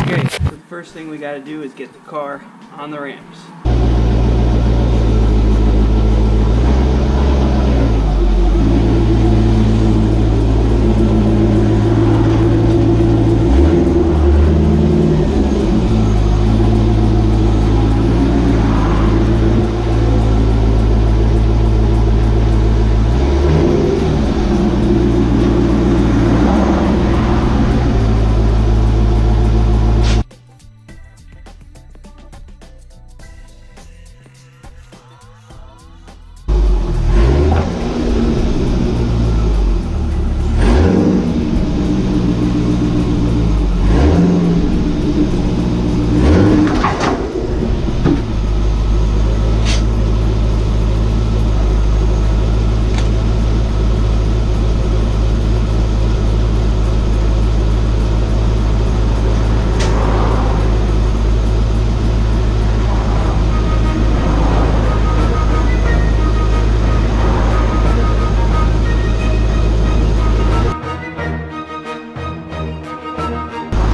Okay, so the first thing we got to do is get the car on the ramps.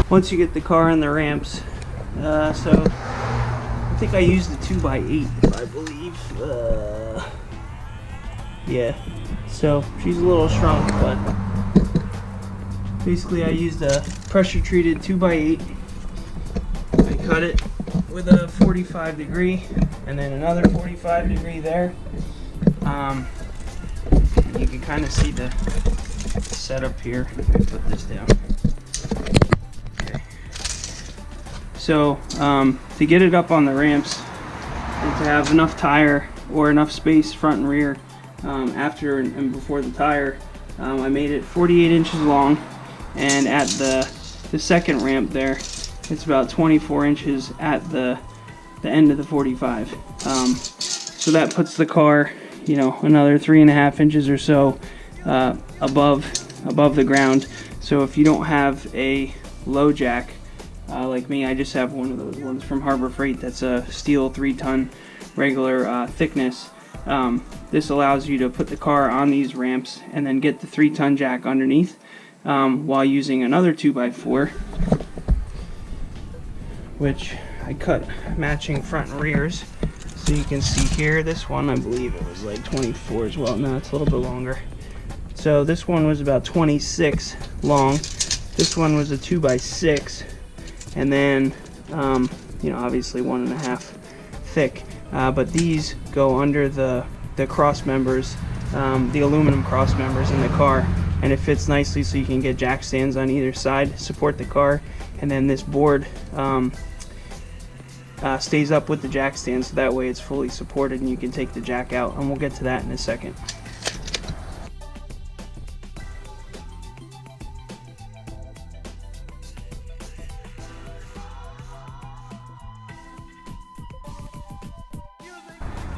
Once you get the car on the ramps, so I think I used the 2x8, I believe. Yeah, so she's a little shrunk, but basically I used a pressure treated 2x8. I cut it with a 45 degree and then another 45 degree there. You can kind of see the setup here. Let me put this down. So to get it up on the ramps and to have enough tire or enough space front and rear after and before the tire, I made it 48 inches long, and at the second ramp there, it's about 24 inches at the end of the 45. So that puts the car, you know, another 3.5 inches or so above the ground. So if you don't have a low jack, like me, I just have one of those ones from Harbor Freight that's a steel 3-ton regular thickness. This allows you to put the car on these ramps and then get the 3-ton jack underneath while using another 2x4, which I cut matching front and rears. So you can see here, this one I believe it was like 24 as well. No, it's a little bit longer. So this one was about 26 long. This one was a 2x6. And then, you know, obviously 1.5 thick. But these go under the cross members, the aluminum cross members in the car, and it fits nicely so you can get jack stands on either side, support the car, and then this board stays up with the jack stand, so that way it's fully supported and you can take the jack out, and we'll get to that in a second.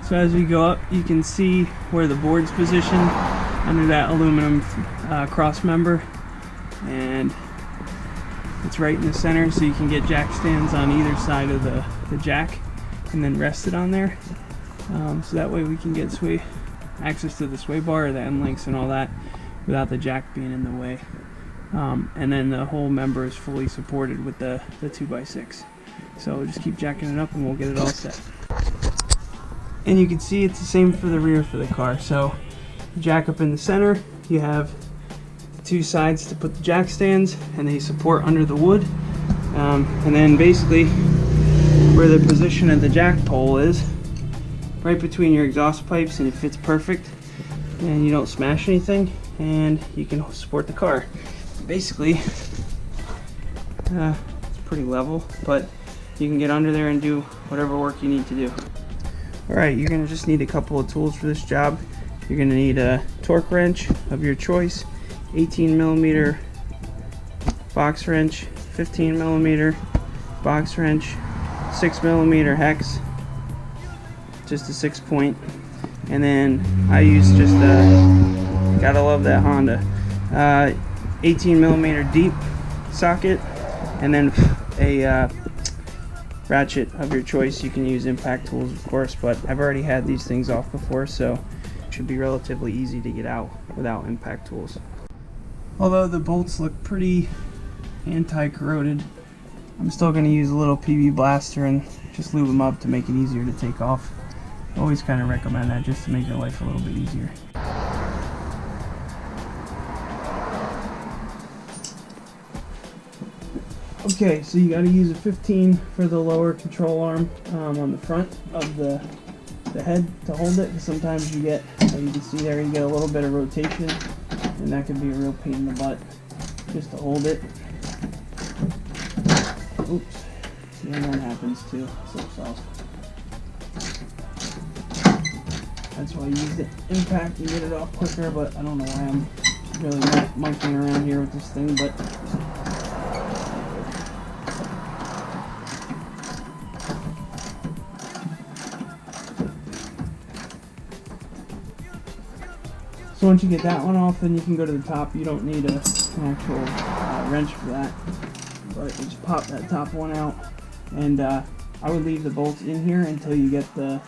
So as we go up, you can see where the board's positioned under that aluminum cross member, and it's right in the center, so you can get jack stands on either side of the jack and then rest it on there. So that way we can get access to the sway bar or the end links and all that without the jack being in the way. And then the whole member is fully supported with the 2x6. So we'll just keep jacking it up and we'll get it all set. And you can see it's the same for the rear for the car. So jack up in the center, you have the two sides to put the jack stands, and they support under the wood. And then basically where the position of the jack pole is, right between your exhaust pipes, and it fits perfect and you don't smash anything, and you can support the car. Basically it's pretty level, but you can get under there and do whatever work you need to do. Alright, you're going to just need a couple of tools for this job. You're going to need a torque wrench of your choice, 18mm box wrench, 15mm box wrench, 6mm hex, just a 6-point, and then I use just a, gotta love that Honda, 18mm deep socket, and then a ratchet of your choice. You can use impact tools, of course, but I've already had these things off before, so it should be relatively easy to get out without impact tools. Although the bolts look pretty anti-corroded, I'm still going to use a little PB Blaster and just lube them up to make it easier to take off. I always kind of recommend that just to make your life a little bit easier. Okay, so you got to use a 15 for the lower control arm on the front of the head to hold it. Sometimes you get, you can see there, you get a little bit of rotation, and that can be a real pain in the butt just to hold it. Oops, the other one happens too, slips off. That's why I use the impact and get it off quicker, but I don't know why I'm really monkeying around here with this thing, but so once you get that one off, then you can go to the top. You don't need an actual wrench for that, but you just pop that top one out, and I would leave the bolts in here until you get the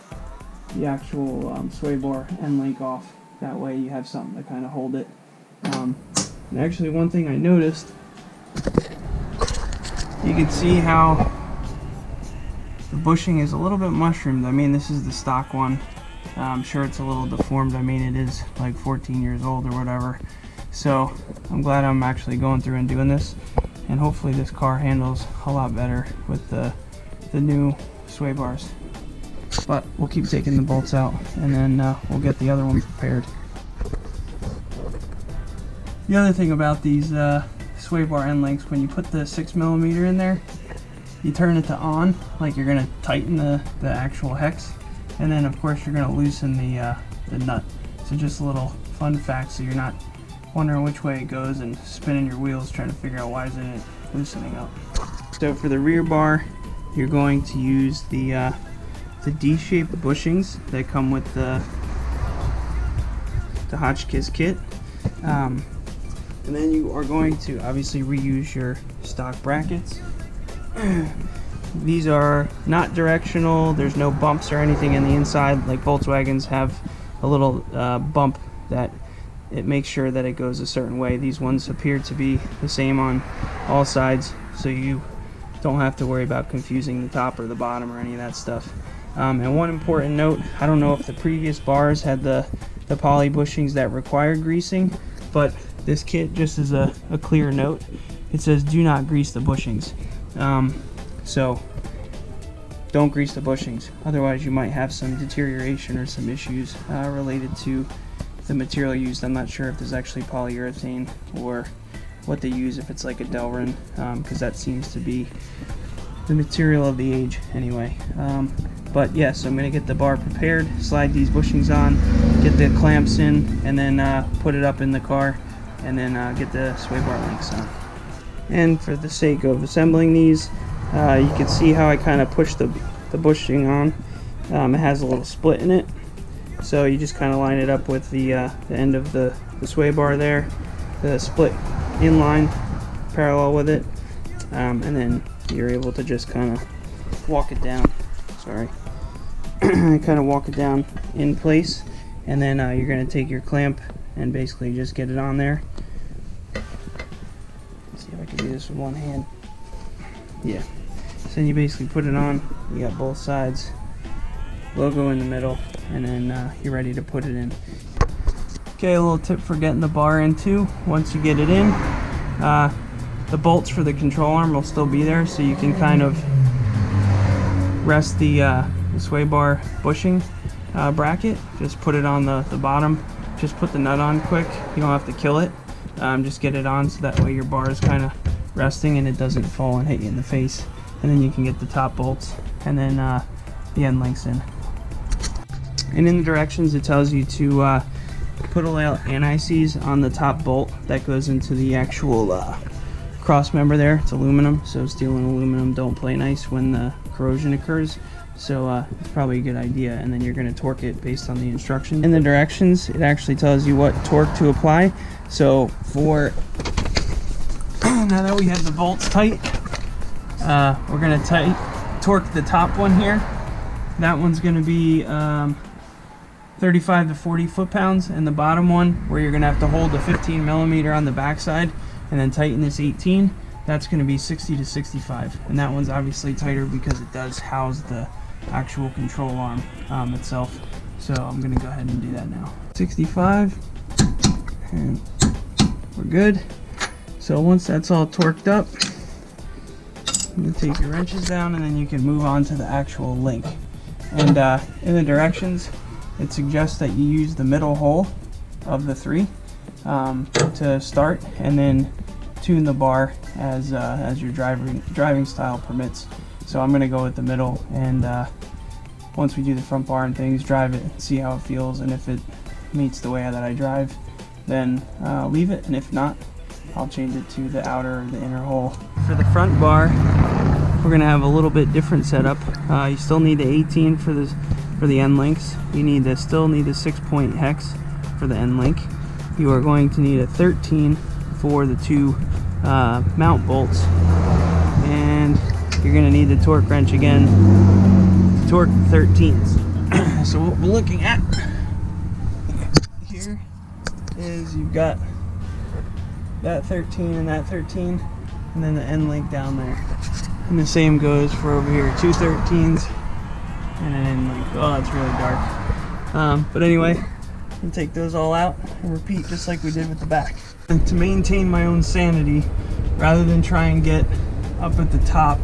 actual sway bar end link off. That way you have something to kind of hold it. And actually, one thing I noticed, you can see how the bushing is a little bit mushroomed. I mean, this is the stock one. I'm sure it's a little deformed. I mean, it is like 14 years old or whatever. So I'm glad I'm actually going through and doing this, and hopefully this car handles a lot better with the new sway bars. But we'll keep taking the bolts out, and then we'll get the other one prepared. The other thing about these sway bar end links, when you put the 6mm in there, you turn it to on, like you're going to tighten the actual hex, and then of course you're going to loosen the nut. So just a little fun fact, so you're not wondering which way it goes and spinning your wheels trying to figure out why isn't it loosening up. So for the rear bar, you're going to use the D-shaped bushings that come with the Hotchkis kit, and then you are going to obviously reuse your stock brackets. These are not directional. There's no bumps or anything in the inside. Like Volkswagens have a little bump that it makes sure that it goes a certain way. These ones appear to be the same on all sides, so you don't have to worry about confusing the top or the bottom or any of that stuff. And one important note, I don't know if the previous bars had the poly bushings that required greasing, but this kit, just as a clear note, it says do not grease the bushings. So don't grease the bushings, otherwise you might have some deterioration or some issues related to the material used. I'm not sure if there's actually polyurethane or what they use, if it's like a Delrin, because that seems to be the material of the age anyway. But yeah, so I'm going to get the bar prepared, slide these bushings on, get the clamps in, and then put it up in the car, and then get the sway bar links on. And for the sake of assembling these, you can see how I kind of push the bushing on. It has a little split in it, so you just kind of line it up with the end of the sway bar there, the split in line parallel with it, and then you're able to just kind of walk it down. Sorry. Kind of walk it down in place, and then you're going to take your clamp and basically just get it on there. Let's see if I can do this with one hand. Yeah. So then you basically put it on, you got both sides, logo in the middle, and then you're ready to put it in. Okay, a little tip for getting the bar in too. Once you get it in, the bolts for the control arm will still be there, so you can kind of rest the sway bar bushing bracket. Just put it on the bottom, just put the nut on quick, you don't have to kill it, just get it on so that way your bar is kind of resting and it doesn't fall and hit you in the face. And then you can get the top bolts and then the end links in. And in the directions it tells you to put a little anti-seize on the top bolt that goes into the actual cross member there. It's aluminum, so steel and aluminum don't play nice when the corrosion occurs, so it's probably a good idea. And then you're going to torque it based on the instructions. In the directions it actually tells you what torque to apply. So for now that we have the bolts tight, we're going to torque the top one here. That one's going to be 35 to 40 foot-pounds, and the bottom one, where you're going to have to hold the 15 millimeter on the backside and then tighten this 18, that's going to be 60 to 65. And that one's obviously tighter because it does house the actual control arm itself. So I'm going to go ahead and do that now. 65, and we're good. So once that's all torqued up, I'm going to take your wrenches down, and then you can move on to the actual link. And in the directions, it suggests that you use the middle hole of the three to start, and then tune the bar as your driving style permits. So I'm going to go with the middle, and once we do the front bar and things, drive it, see how it feels, and if it meets the way that I drive, then leave it, and if not, I'll change it to the outer or the inner hole. For the front bar, we're going to have a little bit different setup. You still need the 18 for the end links. You still need a 6-point hex for the end link. You are going to need a 13 for the two mount bolts, and you're going to need the torque wrench again to torque the 13s. So what we're looking at here is you've got that 13 and that 13, and then the end link down there. And the same goes for over here, 2 13s and an end link. Oh, it's really dark. But anyway, I'll take those all out and repeat just like we did with the back. And to maintain my own sanity, rather than try and get up at the top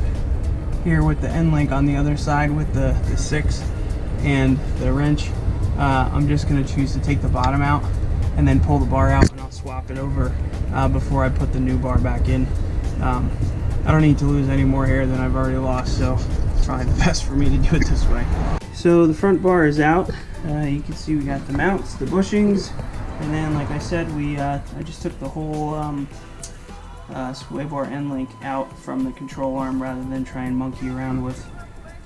here with the end link on the other side with the 6 and the wrench, I'm just going to choose to take the bottom out and then pull the bar out, and I'll swap it over before I put the new bar back in. I don't need to lose any more hair than I've already lost, so it's probably the best for me to do it this way. So the front bar is out. You can see we got the mounts, the bushings, and then like I said, I just took the whole sway bar end link out from the control arm rather than try and monkey around with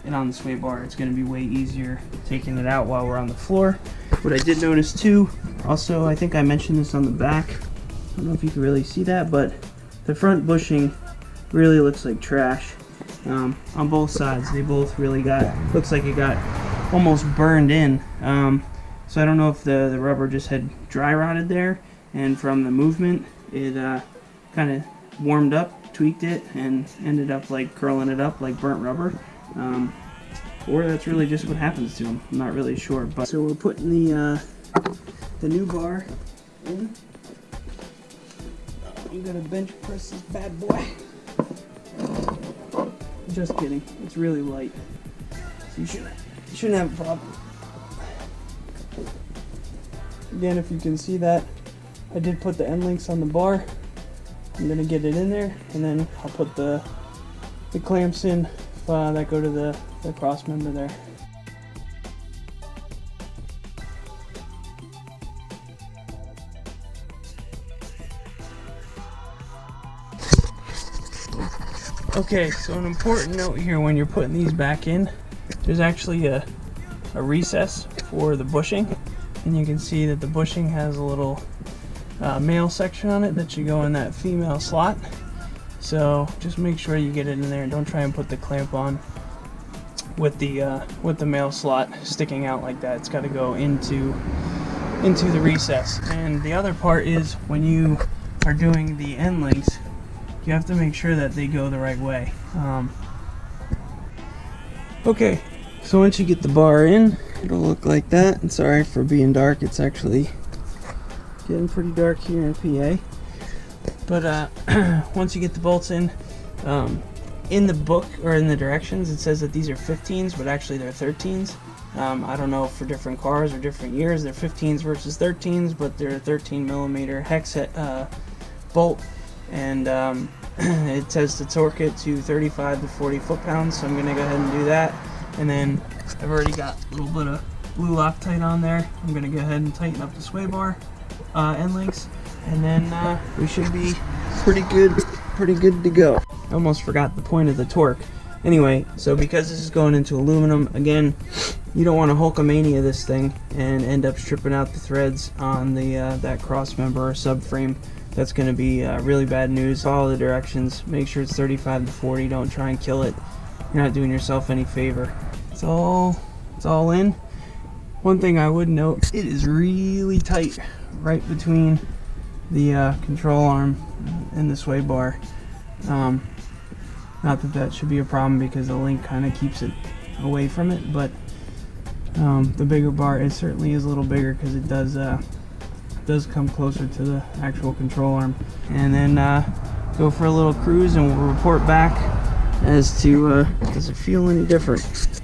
it on the sway bar. It's going to be way easier taking it out while we're on the floor. What I did notice too, also I think I mentioned this on the back, I don't know if you can really see that, but the front bushing really looks like trash on both sides. They both really looks like it got almost burned in. So I don't know if the rubber just had dry rotted there, and from the movement it kind of warmed up, tweaked it, and ended up like curling it up like burnt rubber. Or that's really just what happens to them. I'm not really sure. But so we're putting the new bar in. I'm gonna bench press this bad boy. Just kidding. It's really light, so you shouldn't have a problem. Again, if you can see that, I did put the end links on the bar. I'm gonna get it in there, and then I'll put the clamps in that go to the cross member there. Okay, so an important note here when you're putting these back in, there's actually a recess for the bushing, and you can see that the bushing has a little male section on it that should go in that female slot. So just make sure you get it in there, and don't try and put the clamp on with the male slot sticking out like that. It's got to go into the recess. And the other part is when you are doing the end links, you have to make sure that they go the right way. Okay, so once you get the bar in, it'll look like that. And sorry for being dark, it's actually getting pretty dark here in PA. But once you get the bolts in the book or in the directions, it says that these are 15s, but actually they're 13s. I don't know if for different cars or different years they're 15s versus 13s, but they're a 13 millimeter hex bolt, and it says to torque it to 35 to 40 foot-pounds, so I'm going to go ahead and do that. And then I've already got a little bit of blue Loctite on there. I'm going to go ahead and tighten up the sway bar end links, and then we should be pretty good to go. I almost forgot the point of the torque. Anyway, so because this is going into aluminum, again, you don't want to Hulkamania this thing and end up stripping out the threads on the that cross member or subframe. That's going to be really bad news. Follow the directions. Make sure it's 35 to 40. Don't try and kill it. You're not doing yourself any favor. It's all in. One thing I would note, it is really tight right between the control arm and the sway bar. Not that that should be a problem because the link kind of keeps it away from it, but the bigger bar, it certainly is a little bigger because it does come closer to the actual control arm. And then go for a little cruise and we'll report back as to does it feel any different.